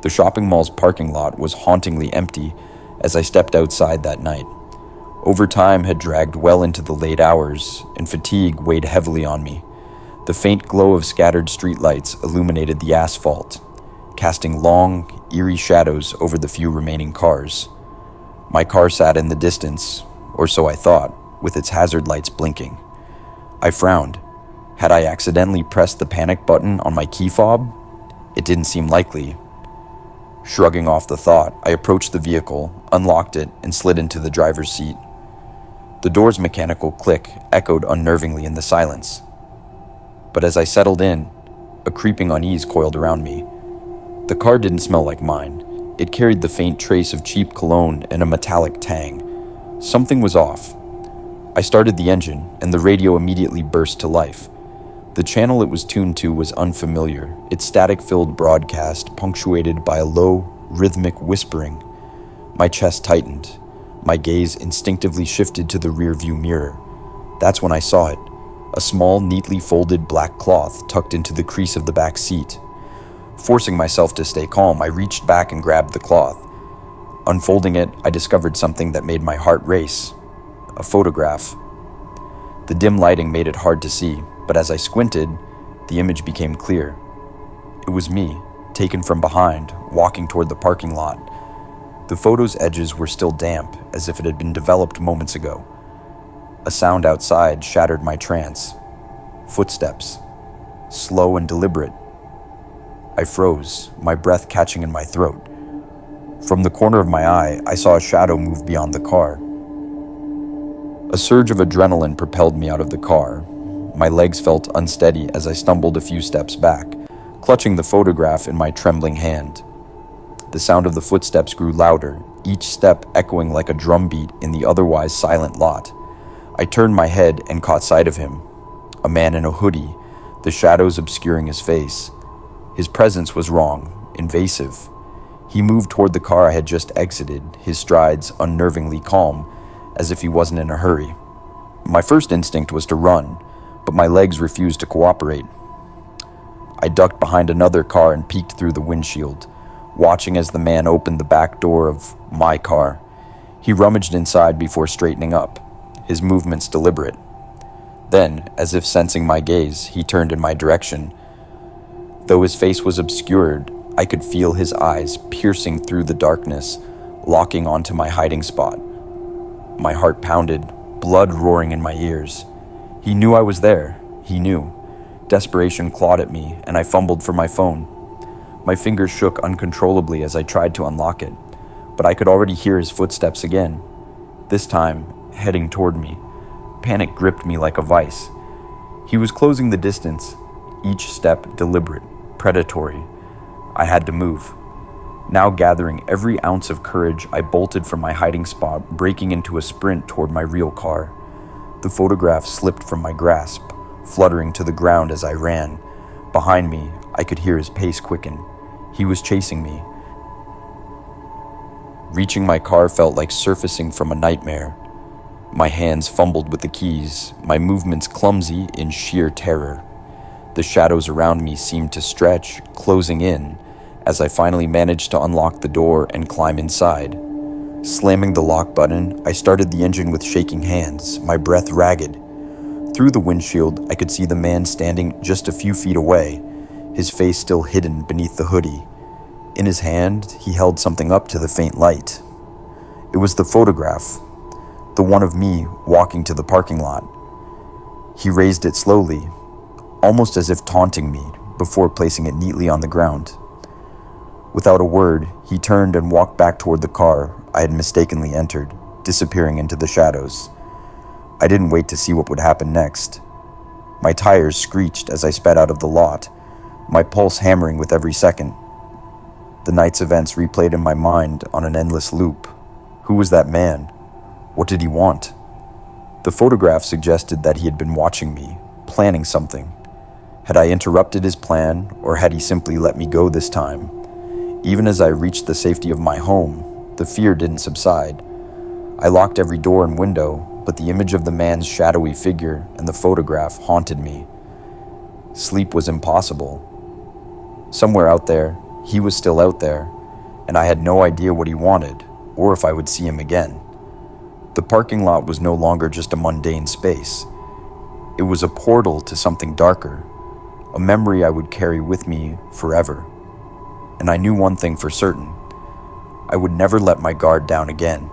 The shopping mall's parking lot was hauntingly empty as I stepped outside that night. Overtime had dragged well into the late hours, and fatigue weighed heavily on me. The faint glow of scattered streetlights illuminated the asphalt, casting long, eerie shadows over the few remaining cars. My car sat in the distance, or so I thought, with its hazard lights blinking. I frowned. Had I accidentally pressed the panic button on my key fob? It didn't seem likely. Shrugging off the thought, I approached the vehicle, unlocked it, and slid into the driver's seat. The door's mechanical click echoed unnervingly in the silence. But as I settled in, a creeping unease coiled around me. The car didn't smell like mine. It carried the faint trace of cheap cologne and a metallic tang. Something was off. I started the engine, and the radio immediately burst to life. The channel it was tuned to was unfamiliar, its static-filled broadcast punctuated by a low, rhythmic whispering. My chest tightened. My gaze instinctively shifted to the rearview mirror. That's when I saw it, a small, neatly folded black cloth tucked into the crease of the back seat. Forcing myself to stay calm, I reached back and grabbed the cloth. Unfolding it, I discovered something that made my heart race. A photograph. The dim lighting made it hard to see, but as I squinted, the image became clear. It was me, taken from behind, walking toward the parking lot. The photo's edges were still damp, as if it had been developed moments ago. A sound outside shattered my trance. Footsteps. Slow and deliberate. I froze, my breath catching in my throat. From the corner of my eye, I saw a shadow move beyond the car. A surge of adrenaline propelled me out of the car. My legs felt unsteady as I stumbled a few steps back, clutching the photograph in my trembling hand. The sound of the footsteps grew louder, each step echoing like a drumbeat in the otherwise silent lot. I turned my head and caught sight of him. A man in a hoodie, the shadows obscuring his face. His presence was wrong, invasive. He moved toward the car I had just exited, his strides unnervingly calm, as if he wasn't in a hurry. My first instinct was to run, but my legs refused to cooperate. I ducked behind another car and peeked through the windshield, watching as the man opened the back door of my car. He rummaged inside before straightening up, his movements deliberate. Then, as if sensing my gaze, he turned in my direction. Though his face was obscured, I could feel his eyes piercing through the darkness, locking onto my hiding spot. My heart pounded, blood roaring in my ears. He knew I was there. He knew. Desperation clawed at me, and I fumbled for my phone. My fingers shook uncontrollably as I tried to unlock it, but I could already hear his footsteps again. This time, heading toward me. Panic gripped me like a vice. He was closing the distance, each step deliberate, predatory. I had to move. Now gathering every ounce of courage, I bolted from my hiding spot, breaking into a sprint toward my real car. The photograph slipped from my grasp, fluttering to the ground as I ran. Behind me, I could hear his pace quicken. He was chasing me. Reaching my car felt like surfacing from a nightmare. My hands fumbled with the keys, my movements clumsy in sheer terror. The shadows around me seemed to stretch, closing in, as I finally managed to unlock the door and climb inside. Slamming the lock button, I started the engine with shaking hands, my breath ragged. Through the windshield, I could see the man standing just a few feet away, his face still hidden beneath the hoodie. In his hand, he held something up to the faint light. It was the photograph, the one of me walking to the parking lot. He raised it slowly, almost as if taunting me, before placing it neatly on the ground. Without a word, he turned and walked back toward the car I had mistakenly entered, disappearing into the shadows. I didn't wait to see what would happen next. My tires screeched as I sped out of the lot, my pulse hammering with every second. The night's events replayed in my mind on an endless loop. Who was that man? What did he want? The photograph suggested that he had been watching me, planning something. Had I interrupted his plan, or had he simply let me go this time? Even as I reached the safety of my home, the fear didn't subside. I locked every door and window, but the image of the man's shadowy figure and the photograph haunted me. Sleep was impossible. Somewhere out there, he was still out there, and I had no idea what he wanted or if I would see him again. The parking lot was no longer just a mundane space. It was a portal to something darker, a memory I would carry with me forever. And I knew one thing for certain: I would never let my guard down again.